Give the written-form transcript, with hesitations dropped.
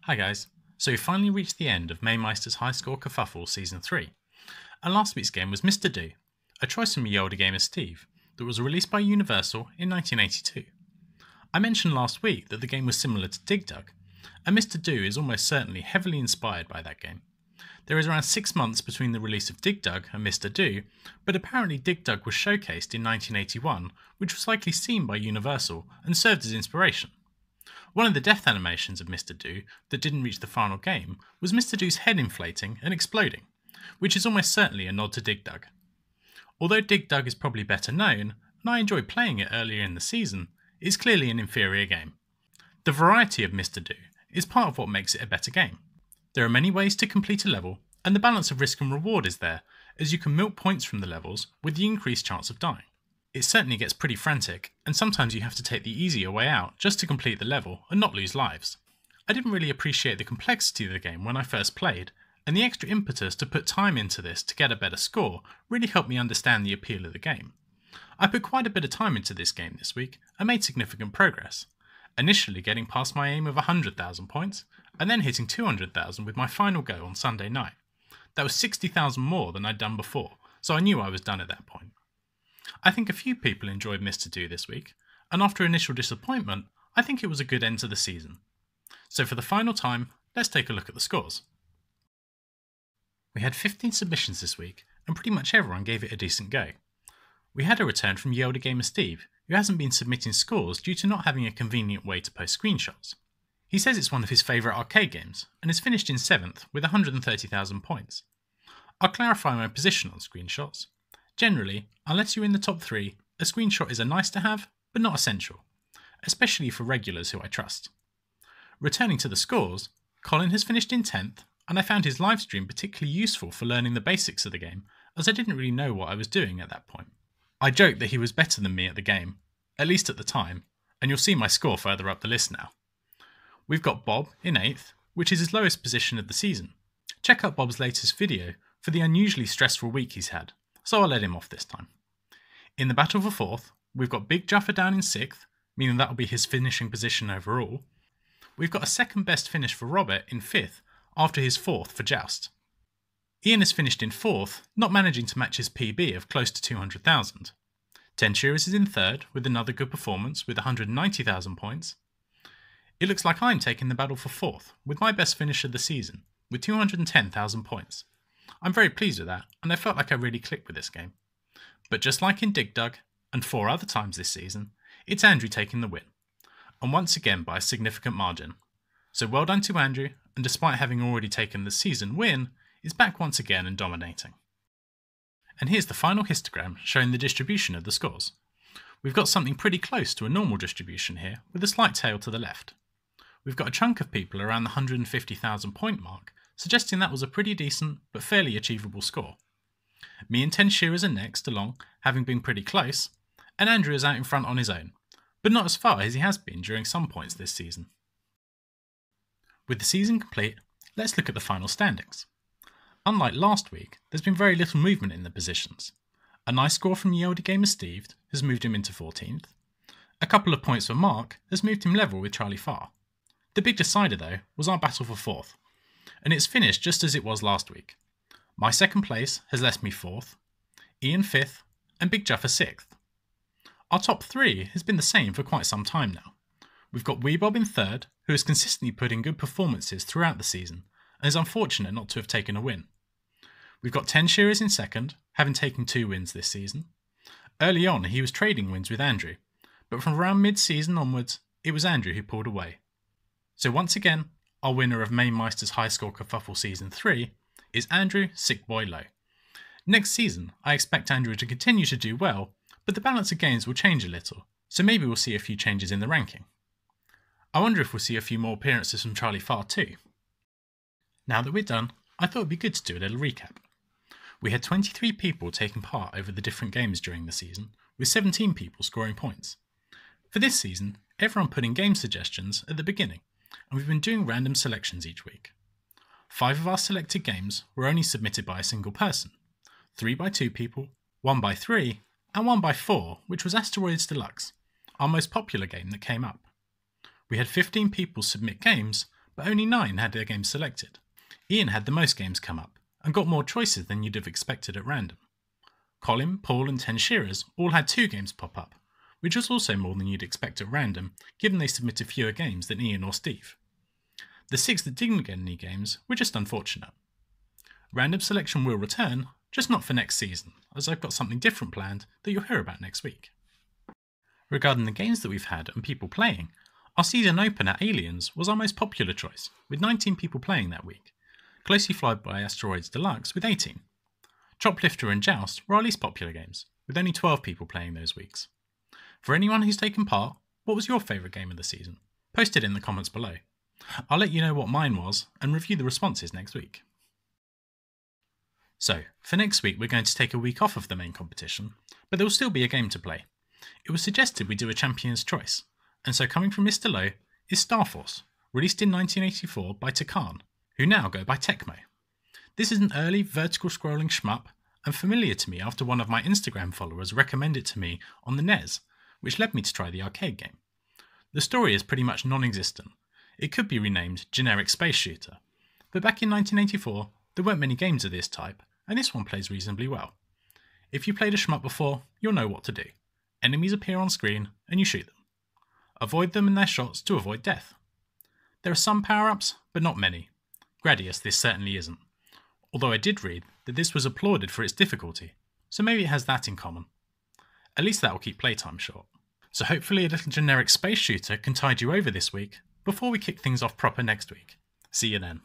Hi guys, so we finally reached the end of Maymeister's High Score Kerfuffle Season 3, and last week's game was Mr. Do, a choice from the older gamer Steve, that was released by Universal in 1982. I mentioned last week that the game was similar to Dig Dug, and Mr. Do is almost certainly heavily inspired by that game. There is around 6 months between the release of Dig Dug and Mr. Do, but apparently Dig Dug was showcased in 1981, which was likely seen by Universal and served as inspiration. One of the death animations of Mr. Do that didn't reach the final game was Mr. Do's head inflating and exploding, which is almost certainly a nod to Dig Dug. Although Dig Dug is probably better known, and I enjoyed playing it earlier in the season, it is clearly an inferior game. The variety of Mr. Do is part of what makes it a better game. There are many ways to complete a level, and the balance of risk and reward is there, as you can milk points from the levels with the increased chance of dying. It certainly gets pretty frantic, and sometimes you have to take the easier way out just to complete the level and not lose lives. I didn't really appreciate the complexity of the game when I first played, and the extra impetus to put time into this to get a better score really helped me understand the appeal of the game. I put quite a bit of time into this game this week and made significant progress, initially getting past my aim of 100,000 points, and then hitting 200,000 with my final go on Sunday night. That was 60,000 more than I'd done before, so I knew I was done at that point. I think a few people enjoyed Mr. Do this week, and after initial disappointment, I think it was a good end to the season. So for the final time, let's take a look at the scores. We had 15 submissions this week, and pretty much everyone gave it a decent go. We had a return from Yelder Gamer Steve, who hasn't been submitting scores due to not having a convenient way to post screenshots. He says it's one of his favourite arcade games, and is finished in 7th with 130,000 points. I'll clarify my position on screenshots. Generally, unless you're in the top 3, a screenshot is a nice to have, but not essential, especially for regulars who I trust. Returning to the scores, Colin has finished in 10th, and I found his livestream particularly useful for learning the basics of the game, as I didn't really know what I was doing at that point. I joked that he was better than me at the game, at least at the time, and you'll see my score further up the list now. We've got Bob in 8th, which is his lowest position of the season. Check out Bob's latest video for the unusually stressful week he's had, so I'll let him off this time. In the battle for 4th, we've got Big Juffer down in 6th, meaning that'll be his finishing position overall. We've got a second best finish for Robert in 5th, after his 4th for Joust. Ian has finished in 4th, not managing to match his PB of close to 200,000. Tenshirus is in 3rd, with another good performance with 190,000 points. It looks like I'm taking the battle for 4th, with my best finish of the season, with 210,000 points. I'm very pleased with that, and I felt like I really clicked with this game. But just like in Dig Dug, and 4 other times this season, it's Andrew taking the win, and once again by a significant margin. So well done to Andrew, and despite having already taken the season win, is back once again and dominating. And here's the final histogram showing the distribution of the scores. We've got something pretty close to a normal distribution here, with a slight tail to the left. We've got a chunk of people around the 150,000 point mark, suggesting that was a pretty decent but fairly achievable score. Me and Tenshirus are next along, having been pretty close, and Andrew is out in front on his own, but not as far as he has been during some points this season. With the season complete, let's look at the final standings. Unlike last week, there's been very little movement in the positions. A nice score from Yelder Gamer Steve has moved him into 14th. A couple of points for Mark has moved him level with Charlie Farr. The big decider though was our battle for 4th, and it's finished just as it was last week. My second place has left me 4th, Ian 5th, and Big Juffer 6th. Our top 3 has been the same for quite some time now. We've got Weebob in 3rd, who has consistently put in good performances throughout the season, and is unfortunate not to have taken a win. We've got Tenshirus in 2nd, having taken 2 wins this season. Early on he was trading wins with Andrew, but from around mid-season onwards, it was Andrew who pulled away. So once again, our winner of Maymeister's High Score Kerfuffle Season 3 is Andrew Sickboy Low. Next season, I expect Andrew to continue to do well, but the balance of games will change a little, so maybe we'll see a few changes in the ranking. I wonder if we'll see a few more appearances from Charlie Farr too. Now that we're done, I thought it would be good to do a little recap. We had 23 people taking part over the different games during the season, with 17 people scoring points. For this season, everyone put in game suggestions at the beginning, and we've been doing random selections each week. 5 of our selected games were only submitted by a single person, 3 by 2 people, 1 by 3, and 1 by 4, which was Asteroids Deluxe, our most popular game that came up. We had 15 people submit games, but only 9 had their games selected. Ian had the most games come up, and got more choices than you'd have expected at random. Colin, Paul and 10 Shearers all had 2 games pop up, which was also more than you'd expect at random, given they submitted fewer games than Ian or Steve. The 6 that didn't get any games were just unfortunate. Random selection will return, just not for next season, as I've got something different planned that you'll hear about next week. Regarding the games that we've had and people playing, our season opener Aliens was our most popular choice, with 19 people playing that week, closely followed by Asteroids Deluxe with 18. Choplifter and Joust were our least popular games, with only 12 people playing those weeks. For anyone who's taken part, what was your favourite game of the season? Post it in the comments below. I'll let you know what mine was and review the responses next week. So, for next week we're going to take a week off of the main competition, but there will still be a game to play. It was suggested we do a Champion's Choice, and so coming from Mr. Lowe is Star Force, released in 1984 by Takan, who now go by Tecmo. This is an early vertical scrolling shmup and familiar to me after one of my Instagram followers recommended it to me on the NES, which led me to try the arcade game. The story is pretty much non-existent. It could be renamed Generic Space Shooter, but back in 1984 there weren't many games of this type, and this one plays reasonably well. If you played a shmup before, you'll know what to do. Enemies appear on screen and you shoot them. Avoid them and their shots to avoid death. There are some power-ups, but not many. Gradius this certainly isn't, although I did read that this was applauded for its difficulty, so maybe it has that in common. At least that will keep playtime short. So hopefully a little generic space shooter can tide you over this week, before we kick things off proper next week. See you then.